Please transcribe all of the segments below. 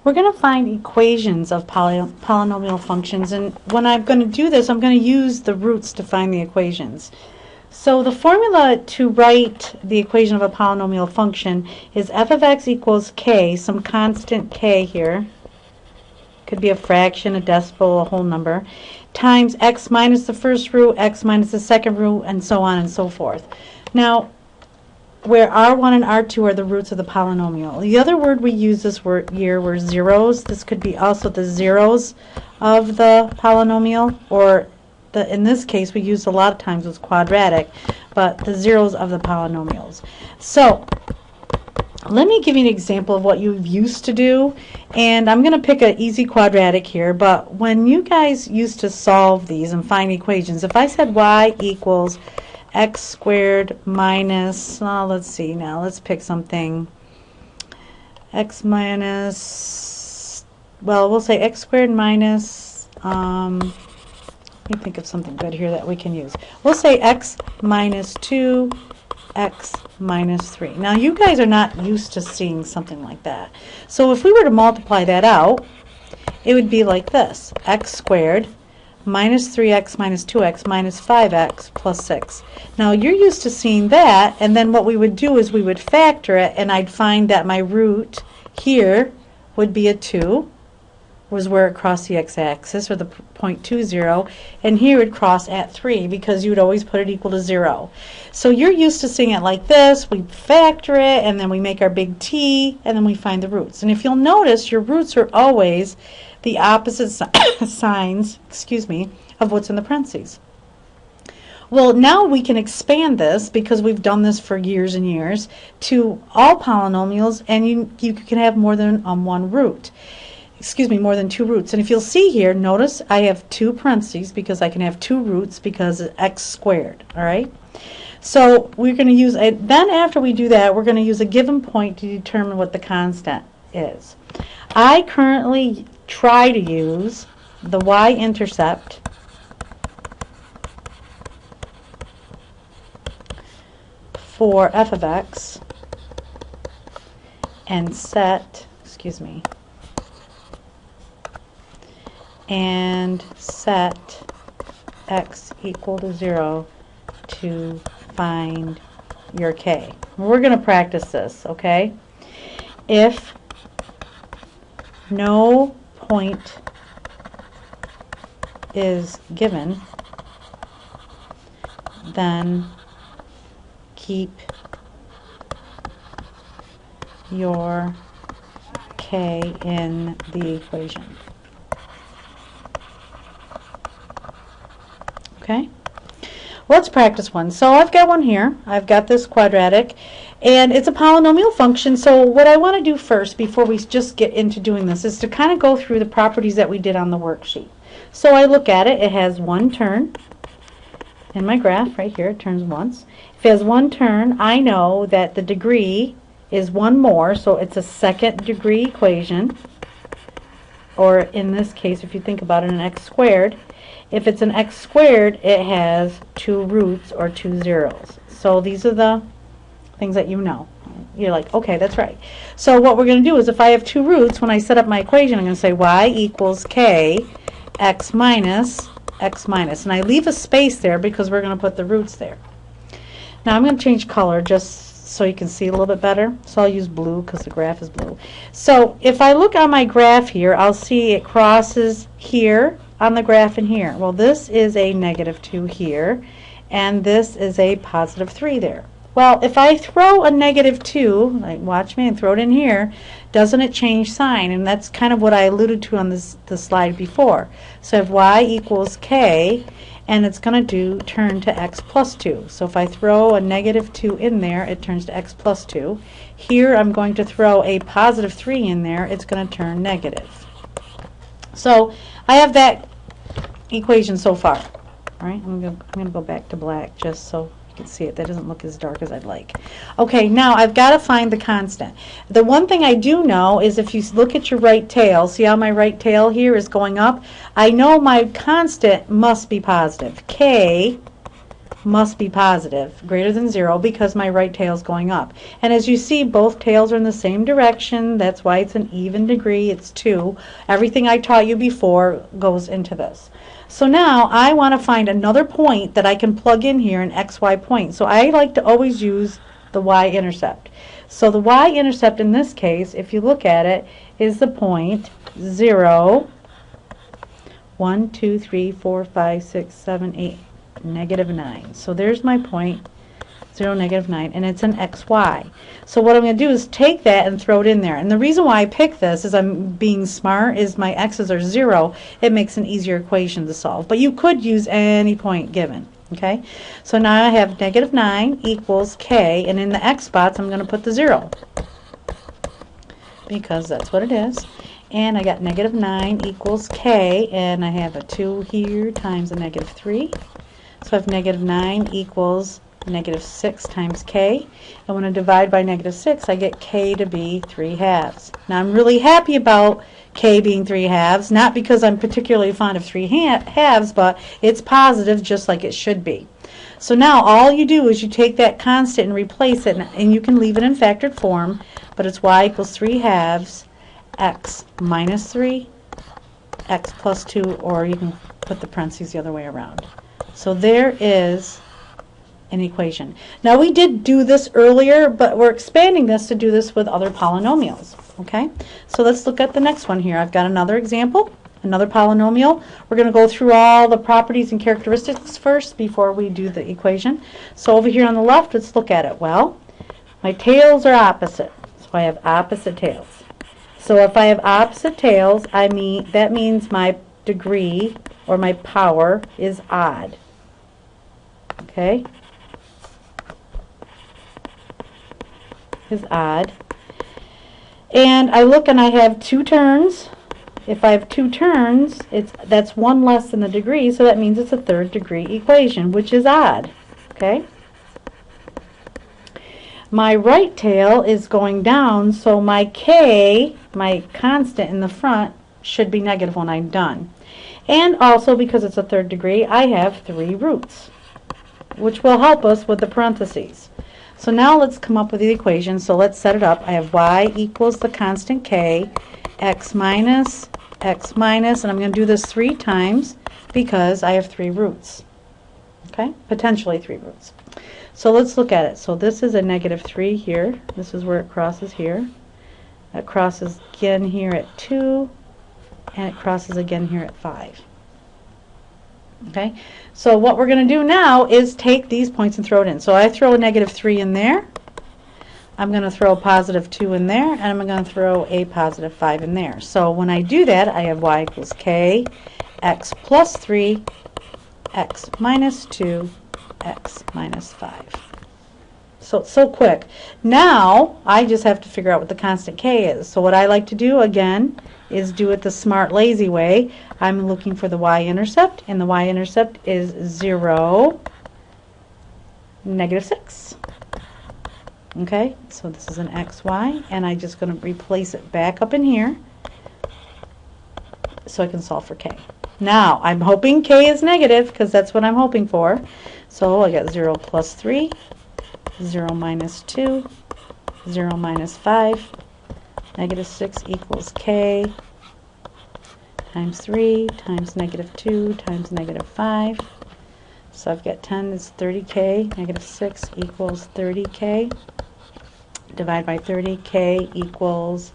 We're going to find equations of polynomial functions, and when I'm going to do this, I'm going to use the roots to find the equations. So the formula to write the equation of a polynomial function is f of x equals k, some constant k here, could be a fraction, a decimal, a whole number, times x minus the first root, x minus the second root, and so on and so forth. Now, where r1 and r2 are the roots of the polynomial. The other word we use this year were zeros. This could be also the zeros of the polynomial, or in this case we used a lot of times was quadratic, but the zeros of the polynomials. So let me give you an example of what you used to do, and I'm going to pick an easy quadratic here, but when you guys used to solve these and find equations, if I said y equals x squared minus, let's see now, let's pick something, x minus, well, we'll say x squared minus, let me think of something good here that we can use. We'll say x minus 2, x minus 3. Now you guys are not used to seeing something like that. So if we were to multiply that out, it would be like this, x squared minus 3x minus 2x minus 5x plus 6. Now you're used to seeing that, and then what we would do is we would factor it, and I'd find that my root here would be a 2, was where it crossed the x-axis, or the point 2, 0, and here it would cross at 3 because you would always put it equal to 0. So you're used to seeing it like this, we factor it, and then we make our big T, and then we find the roots. And if you'll notice, your roots are always the opposite signs, of what's in the parentheses. Well, now we can expand this, because we've done this for years and years, to all polynomials, and you can have more than one root. More than 2 roots. And if you'll see here, notice I have 2 parentheses because I can have 2 roots because of x squared. All right. So we're going to use then after we do that, we're going to use a given point to determine what the constant is. I currently try to use the y-intercept for f of x and set, and set x equal to 0 to find your k. We're going to practice this, okay? If no point is given, then keep your k in the equation. Okay, let's practice one. So I've got one here. I've got this quadratic, and it's a polynomial function. So what I want to do first, before we just get into doing this, is to kind of go through the properties that we did on the worksheet. So I look at it. It has one turn. In my graph right here, it turns once. If it has one turn, I know that the degree is one more, so it's a second degree equation. Or in this case, if you think about it, an x squared. If it's an x squared, it has 2 roots or 2 zeros. So these are the things that you know. You're like, okay, that's right. So what we're going to do is, if I have 2 roots, when I set up my equation, I'm going to say y equals k x minus x minus. And I leave a space there because we're going to put the roots there. Now I'm going to change color just so you can see a little bit better. So I'll use blue because the graph is blue. So if I look on my graph here, I'll see it crosses here on the graph in here. Well, this is a -2 here, and this is a +3 there. Well, if I throw a -2, like watch me, and throw it in here, doesn't it change sign? And that's kind of what I alluded to on the slide before. So if y equals k, and it's going to turn to x plus 2. So if I throw a -2 in there, it turns to x plus 2. Here I'm going to throw a +3 in there, it's going to turn negative. So I have that equation so far. All right, I'm going to go back to black just so you can see it. That doesn't look as dark as I'd like. Okay, now I've got to find the constant. The one thing I do know is, if you look at your right tail, see how my right tail here is going up? I know my constant must be positive. K must be positive, greater than 0, because my right tail is going up. And as you see, both tails are in the same direction. That's why it's an even degree. It's 2. Everything I taught you before goes into this. So now I want to find another point that I can plug in here, an xy point. So I like to always use the y-intercept. So the y-intercept in this case, if you look at it, is the point 0, 1, 2, 3, 4, 5, 6, 7, 8, -9. So there's my point, 0, -9, and it's an xy. So what I'm going to do is take that and throw it in there. And the reason why I pick this is I'm being smart, is my x's are 0. It makes an easier equation to solve. But you could use any point given. Okay, so now I have -9 equals k, and in the x spots I'm going to put the 0 because that's what it is. And I got -9 equals k, and I have a 2 here times a -3. So I have -9 equals -6 times k. And when I divide by -6, I get k to be 3/2. Now I'm really happy about k being 3/2, not because I'm particularly fond of 3/2, but it's positive just like it should be. So now all you do is you take that constant and replace it, and you can leave it in factored form, but it's y equals 3/2 x minus 3 x plus 2, or you can put the parentheses the other way around. So there is an equation. Now we did do this earlier, but we're expanding this to do this with other polynomials. Okay, so let's look at the next one here. I've got another example, another polynomial. We're going to go through all the properties and characteristics first before we do the equation. So over here on the left, let's look at it. Well, my tails are opposite, so I have opposite tails. So if I have opposite tails, that means my degree or my power is odd. Okay, is odd. And I look and I have 2 turns. If I have 2 turns, that's 1 less than the degree, so that means it's a 3rd degree equation, which is odd. Okay. My right tail is going down, so my k, my constant in the front, should be negative when I'm done. And also, because it's a 3rd degree, I have 3 roots, which will help us with the parentheses. So now let's come up with the equation. So let's set it up. I have y equals the constant k, x minus, and I'm going to do this 3 times because I have 3 roots. Okay, potentially 3 roots. So let's look at it. So this is a -3 here. This is where it crosses here. It crosses again here at 2, and it crosses again here at 5. Okay, so what we're going to do now is take these points and throw it in. So I throw a -3 in there. I'm going to throw a +2 in there, and I'm going to throw a +5 in there. So when I do that, I have y equals k, x plus 3, x minus 2, x minus 5. So it's so quick. Now I just have to figure out what the constant k is. So what I like to do again is do it the smart lazy way. I'm looking for the y-intercept, and the y-intercept is 0, -6. Okay, so this is an xy, and I'm just going to replace it back up in here so I can solve for k. Now I'm hoping k is negative because that's what I'm hoping for. So I got 0 plus 3, 0 minus 2, 0 minus 5, -6 equals k times 3 times -2 times -5. So I've got 10 is 30k, -6 equals 30k. Divide by 30, k equals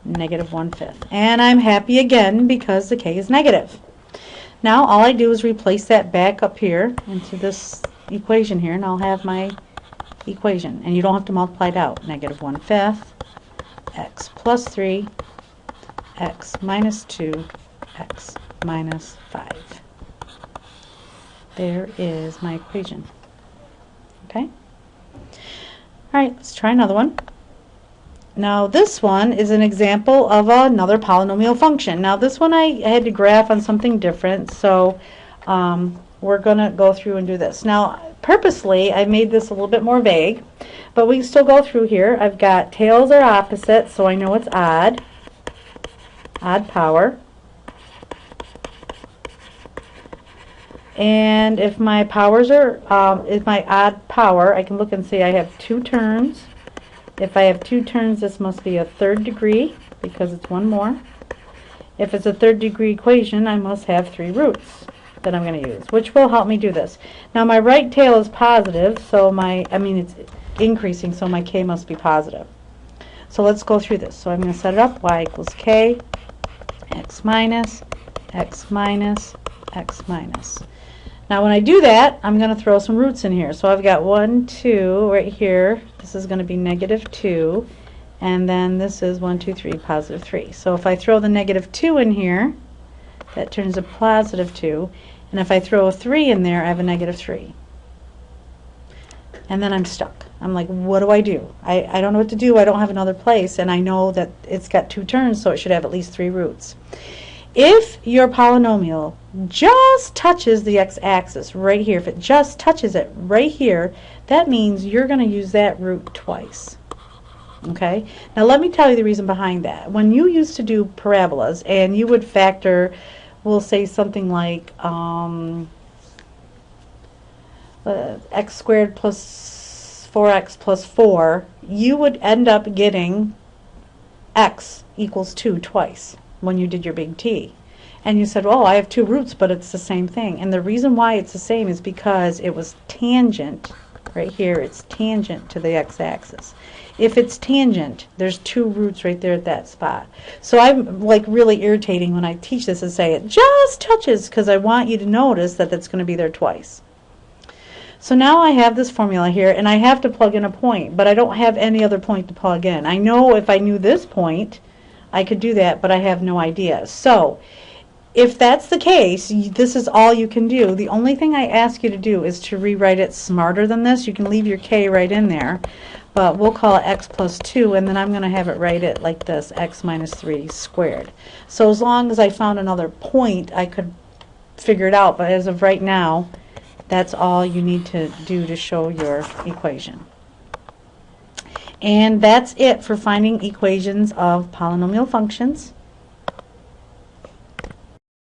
-1/5. And I'm happy again because the k is negative. Now all I do is replace that back up here into this equation here, and I'll have my equation. And you don't have to multiply it out. -1/5, x plus 3, x minus 2, x minus 5. There is my equation. Okay? Alright, let's try another one. Now this one is an example of another polynomial function. Now this one I had to graph on something different, so we're going to go through and do this. Now purposely I made this a little bit more vague, but we can still go through here. I've got tails are opposite, so I know it's odd. Odd power. And if my powers are, if my odd power, I can look and see I have 2 terms. If I have 2 terms, this must be a 3rd degree because it's 1 more. If it's a 3rd degree equation, I must have 3 roots that I'm going to use, which will help me do this. Now my right tail is positive, so it's increasing, so my k must be positive. So let's go through this. So I'm going to set it up. Y equals k, x minus, x minus, x minus. Now when I do that, I'm going to throw some roots in here. So I've got 1, 2 right here. This is going to be -2. And then this is 1, 2, 3, +3. So if I throw the -2 in here, that turns a +2. And if I throw a 3 in there, I have a -3. And then I'm stuck. I'm like, what do I do? I don't know what to do. I don't have another place. And I know that it's got 2 terms, so it should have at least 3 roots. If your polynomial just touches the x-axis right here, if it just touches it right here, that means you're going to use that root twice. Okay? Now let me tell you the reason behind that. When you used to do parabolas and you would factor, we'll say something like x squared plus 4x plus 4, you would end up getting x equals 2 twice when you did your big T. And you said, oh, I have 2 roots, but it's the same thing. And the reason why it's the same is because it was tangent. Right here, it's tangent to the x-axis. If it's tangent, there's 2 roots right there at that spot. So I'm like really irritating when I teach this and say it just touches, because I want you to notice that that's going to be there twice. So now I have this formula here, and I have to plug in a point, but I don't have any other point to plug in. I know if I knew this point, I could do that, but I have no idea. So if that's the case, this is all you can do. The only thing I ask you to do is to rewrite it smarter than this. You can leave your k right in there, but we'll call it x plus 2, and then I'm going to have it write it like this, x minus 3 squared. So as long as I found another point, I could figure it out, but as of right now, that's all you need to do to show your equation. And that's it for finding equations of polynomial functions.